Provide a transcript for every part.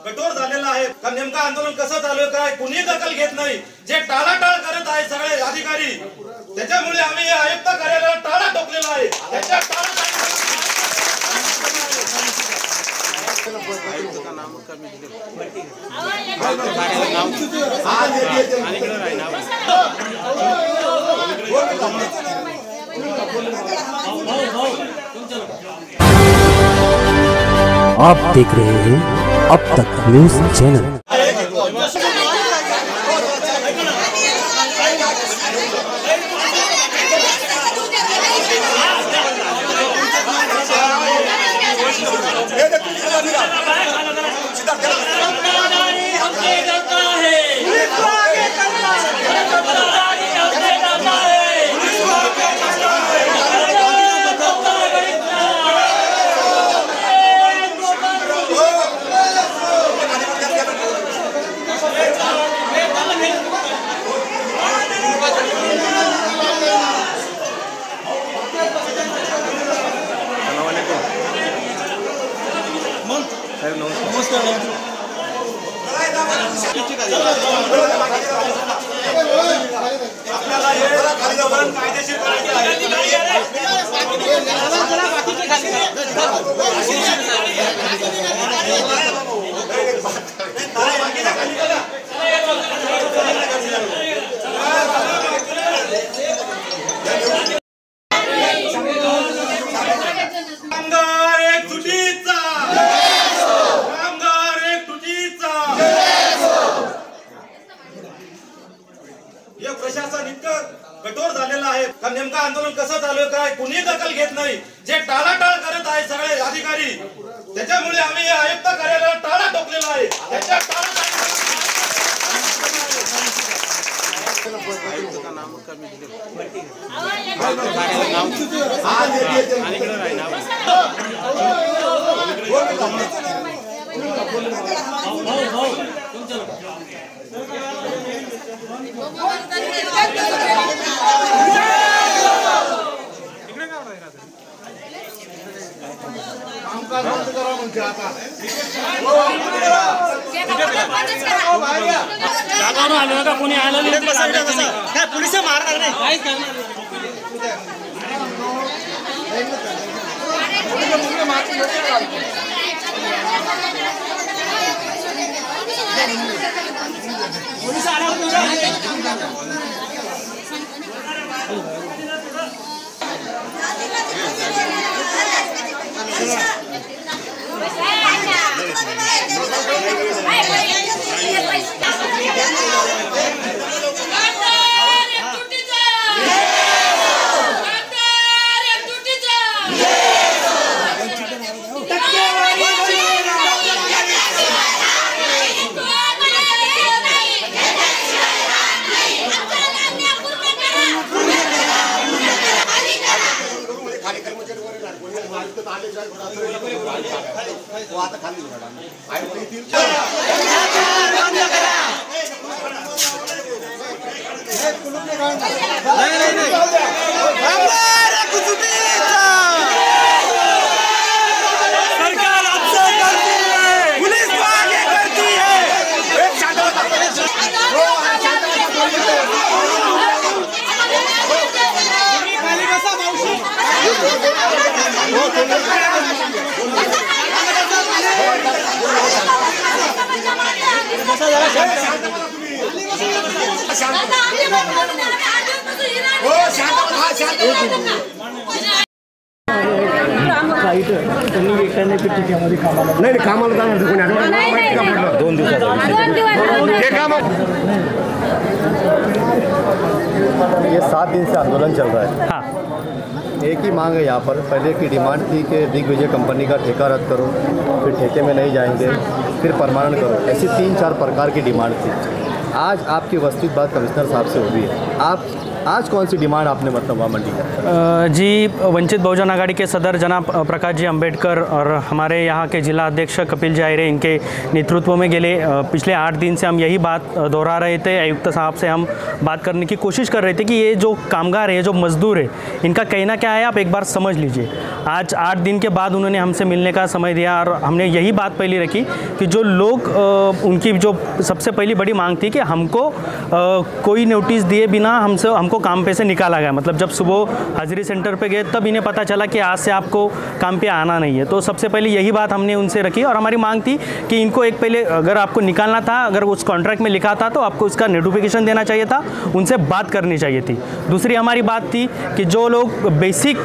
कठोर झालेला आहे. नेमकं आंदोलन कसं चालू काय कुणी दखल घेत नाही. जे टाळाटाळ करत आहे सगळे अधिकारी, त्याच्यामुळे आम्ही आयुक्त कार्यालयाला टाळा ठोकलेला आहे. त्याच्या आप देख रहे हैं अब तक न्यूज चैनल। कायदेशीर प्रशासन इतकं कठोर झालेलं आहे. नेमकं आंदोलन कसं चालू काय कुणी दखल घेत नाही. जे टाळाटाळ करत आहे सगळे अधिकारी, त्याच्यामुळे आम्ही आयुक्त कार्यालयाला टाळा ठोकलेला आहे. त्याच्या कोणी आलं नाही, पोलिस मारणार नाही, काहीच करणार पोलिस नाही कामाला जाणार 2 दिवसात ये 7 दिन से आंदोलन चल रहा है। हाँ। एक ही मांग है यहाँ पर। पहले की डिमांड थी कि दिग्विजय कंपनी का ठेका रद्द करो, फिर ठेके में नहीं जाएंगे, फिर परमानेंट करो। ऐसी 3-4 प्रकार की डिमांड थी। आज आपकी वस्तुत बात कमिश्नर साहब से हुई है। आप आज कौन सी डिमांड आपने मतलब वहाँ मंडी में? जी, वंचित बहुजन आघाड़ी के सदर जनाब प्रकाश जी अंबेडकर और हमारे यहाँ के जिला अध्यक्ष कपिल जायरे, इनके नेतृत्व में पिछले 8 दिन से हम यही बात दोहरा रहे थे। आयुक्त साहब से हम बात करने की कोशिश कर रहे थे कि ये जो कामगार है, जो मजदूर है, इनका कहना क्या है आप एक बार समझ लीजिए। आज 8 दिन के बाद उन्होंने हमसे मिलने का समय दिया और हमने यही बात पहले रखी कि जो लोग उनकी जो सबसे पहली बड़ी मांग थी कि हमको कोई नोटिस दिए बिना हमको काम पे से निकाला गया। मतलब जब सुबह हाजिरी सेंटर पे गए तब इन्हें पता चला कि आज से आपको काम पे आना नहीं है। तो सबसे पहले यही बात हमने उनसे रखी और हमारी मांग थी कि इनको एक पहले अगर आपको निकालना था, अगर उस कॉन्ट्रैक्ट में लिखा था तो आपको उसका नोटिफिकेशन देना चाहिए था, उनसे बात करनी चाहिए थी। दूसरी हमारी बात थी कि जो लोग बेसिक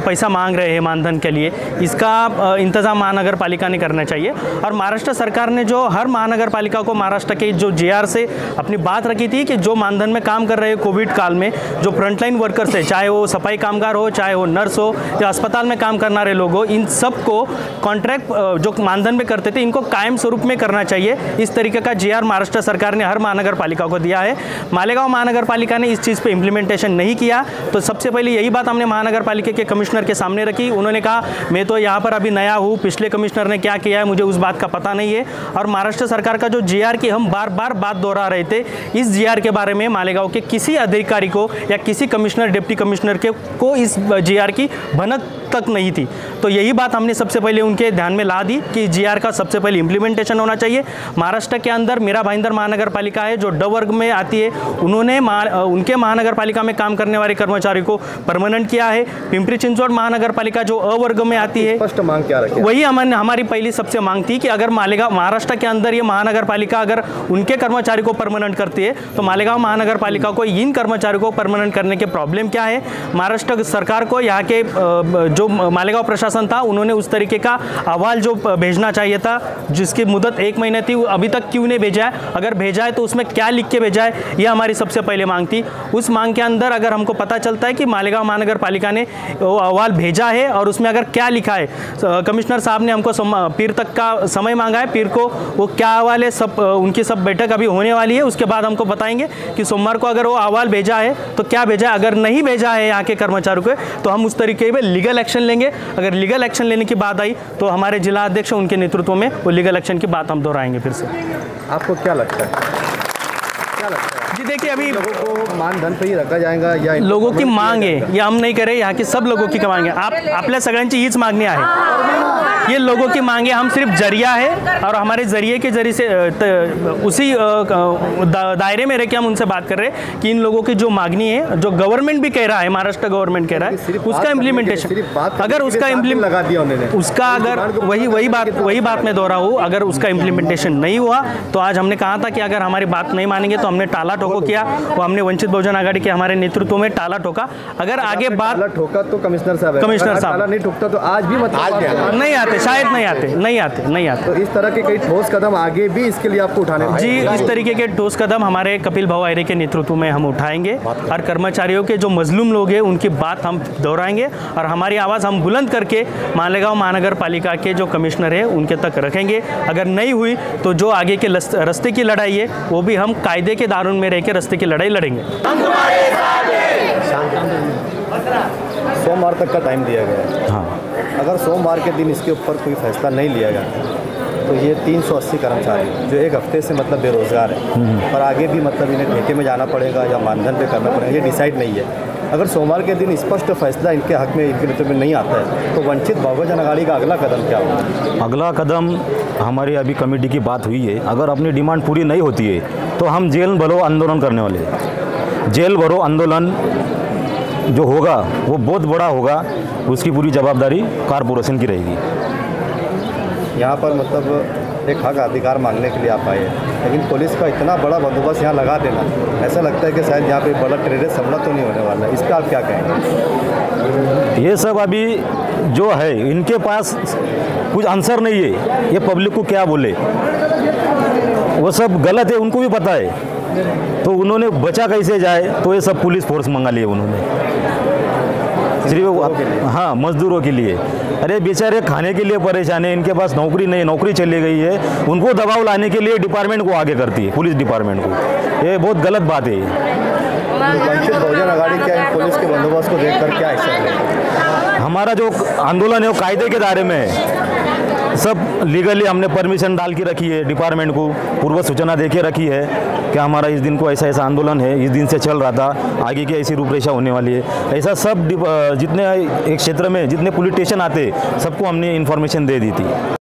पैसा मांग रहे हैं मानधन के लिए, इसका इंतज़ाम महानगर पालिका ने करना चाहिए। और महाराष्ट्र सरकार ने जो हर महानगर पालिका को महाराष्ट्र के जो JR से अपनी बात रखी थी कि जो मानधन में काम कर रहे हैं कोविड काल में, जो फ्रंटलाइन वर्कर्स है, चाहे वो सफाई कामगार हो, चाहे वो नर्स हो या अस्पताल में काम करना रहे लोग हो, इन सबको कॉन्ट्रैक्ट जो मानधन में करते थे इनको कायम स्वरूप में करना चाहिए। इस तरीके का JR महाराष्ट्र सरकार ने हर महानगर पालिका को दिया है। मालेगांव महानगर पालिका ने इस चीज़ पे इम्प्लीमेंटेशन नहीं किया। तो सबसे पहले यही बात हमने महानगर पालिका के कमिश्नर के सामने रखी। उन्होंने कहा मैं तो यहाँ पर अभी नया हूँ, पिछले कमिश्नर ने क्या किया है मुझे उस बात का पता नहीं है। और महाराष्ट्र सरकार का जो JR की हम बार बार बात दोहरा रहे थे, इस JR के बारे में मालेगांव के किसी अधिकारी को या किसी कमिश्नर, डिप्टी कमिश्नर को इस JR की भनक तक नहीं थी। तो यही बात हमने सबसे पहले उनके ध्यान में ला दी कि JR का सबसे पहले इम्प्लीमेंटेशन होना चाहिए। महाराष्ट्र के अंदर मीरा भाईंदर महानगर पालिका है जो ड वर्ग में आती है, उन्होंने उनके महानगर पालिका में काम करने वाले कर्मचारी को परमानेंट किया है। पिंपरी चिंचवड़ महानगर पालिका जो अ वर्ग में आती है, स्पष्ट मांग क्या रखी? वही हमारी पहली सबसे मांग थी कि अगर मालेगांव महाराष्ट्र के अंदर ये महानगर पालिका अगर उनके कर्मचारी को परमानेंट करती है तो मालेगांव महानगर पालिका को इन कर्मचारियों को परमानेंट करने के प्रॉब्लम क्या है। महाराष्ट्र सरकार को यहाँ के जो मालेगांव प्रशासन था उन्होंने उस तरीके का अहवाल जो भेजना चाहिए था जिसकी मुदत 1 महीने थी, अभी तक क्यों नहीं भेजा है? अगर भेजा है तो उसमें क्या लिख के भेजा है, यह हमारी सबसे पहले मांग थी। उस मांग के अंदर अगर हमको पता चलता है कि मालेगांव महानगर पालिका ने अहवाल भेजा है और उसमें अगर क्या लिखा है, कमिश्नर साहब ने हमको पीर तक का समय मांगा है, पीर को वो क्या अहवाल है, सब उनकी सब बैठक अभी होने वाली है, उसके बाद हमको बताएंगे कि सोमवार को अगर वो अहवाल भेजा है तो क्या भेजा है। अगर नहीं भेजा है यहाँ के कर्मचारियों को तो हम उस तरीके में लीगल एक्शन लेंगे। अगर लीगल एक्शन लेने की बात आई तो हमारे जिला अध्यक्ष उनके नेतृत्व में वो लीगल एक्शन की बात हम दोहराएंगे फिर से। आपको क्या लगता है? जी देखिए, अभी लोगों को मानधन पे ही रखा जाएगा या लोगों की मांग है, ये हम नहीं करे, यहाँ की सब लोगों की मांग है। आपल्या सगळ्यांची हीच मागणी आहे, ये लोगों की मांग है। हम सिर्फ जरिया है और हमारे जरिए के जरिए से उसी दायरे में रह के हम उनसे बात कर रहे हैं कि इन लोगों की जो मांगनी है, जो गवर्नमेंट भी कह रहा है, महाराष्ट्र गवर्नमेंट कह रहा है, उसका इम्प्लीमेंटेशन, अगर उसका लगा दिया उन्होंने, उसका अगर वही बात मैं दोहरा हूँ, अगर उसका इम्प्लीमेंटेशन नहीं हुआ तो आज हमने कहा था कि अगर हमारी बात नहीं मानेंगे तो हमने टाला ठोको किया। वो हमने वंचित बहुजन आघाड़ी के हमारे नेतृत्व में टाला ठोका। अगर आगे बात ठोका तो कमिश्नर साहब नहीं ठोकता तो आज भी मतलब नहीं आते, शायद नहीं आते। तो इस तरह के कई ठोस कदम आगे भी इसके लिए आपको उठाने जी, इस तरीके के ठोस कदम हमारे कपिल भाऊ आयरे के नेतृत्व में हम उठाएंगे और कर्मचारियों के जो मजलूम लोग हैं उनकी बात हम दोहराएंगे और हमारी आवाज़ हम बुलंद करके मालेगांव महानगर पालिका के जो कमिश्नर है उनके तक रखेंगे। अगर नहीं हुई तो जो आगे के रास्ते की लड़ाई है वो भी हम कायदे के दायरे में रह के रास्ते की लड़ाई लड़ेंगे। सोमवार तक का टाइम दिया गया है। हाँ, अगर सोमवार के दिन इसके ऊपर कोई फैसला नहीं लिया गया तो ये 380 कर्मचारी जो एक हफ्ते से मतलब बेरोजगार है और आगे भी मतलब इन्हें ठेके में जाना पड़ेगा या मानधन पे करना पड़ेगा, ये डिसाइड नहीं है। अगर सोमवार के दिन स्पष्ट फैसला इनके हक में, इनके नेतृत्व में नहीं आता है तो वंचित बहुजन आघाड़ी का अगला कदम क्या होगा? अगला कदम हमारी अभी कमेटी की बात हुई है, अगर अपनी डिमांड पूरी नहीं होती है तो हम जेल भरो आंदोलन करने वाले हैं। जेल भरो आंदोलन जो होगा वो बहुत बड़ा होगा, उसकी पूरी जवाबदारी कारपोरेशन की रहेगी। यहाँ पर मतलब एक हक अधिकार मांगने के लिए आप आए हैं, लेकिन पुलिस का इतना बड़ा बंदोबस्त यहाँ लगा देना, ऐसा लगता है कि शायद यहाँ पे बड़ा टेररिस्ट हमला तो नहीं होने वाला है। इस पर आप क्या कहेंगे? ये सब अभी जो है इनके पास कुछ आंसर नहीं है, ये पब्लिक को क्या बोले, वो सब गलत है, उनको भी पता है। तो उन्होंने बचा कैसे जाए, तो ये सब पुलिस फोर्स मंगा लिए उन्होंने सिर्फ, हाँ, मजदूरों के लिए। अरे बेचारे खाने के लिए परेशान है, इनके पास नौकरी नहीं, नौकरी चली गई है, उनको दबाव लाने के लिए डिपार्टमेंट को आगे करती है, पुलिस डिपार्टमेंट को। ये बहुत गलत बात है। वंचित बहुजन आघाड़ी क्या इन पुलिस के बंदोबस्त को देखकर क्या एक्शन लेगी? हमारा जो आंदोलन है वो कायदे के दायरे में है। सब लीगली हमने परमिशन डाल के रखी है, डिपार्टमेंट को पूर्व सूचना दे के रखी है कि हमारा इस दिन को ऐसा ऐसा आंदोलन है, इस दिन से चल रहा था, आगे की ऐसी रूपरेखा होने वाली है। ऐसा सब जितने एक क्षेत्र में जितने पुलिस स्टेशन आते सबको हमने इन्फॉर्मेशन दे दी थी।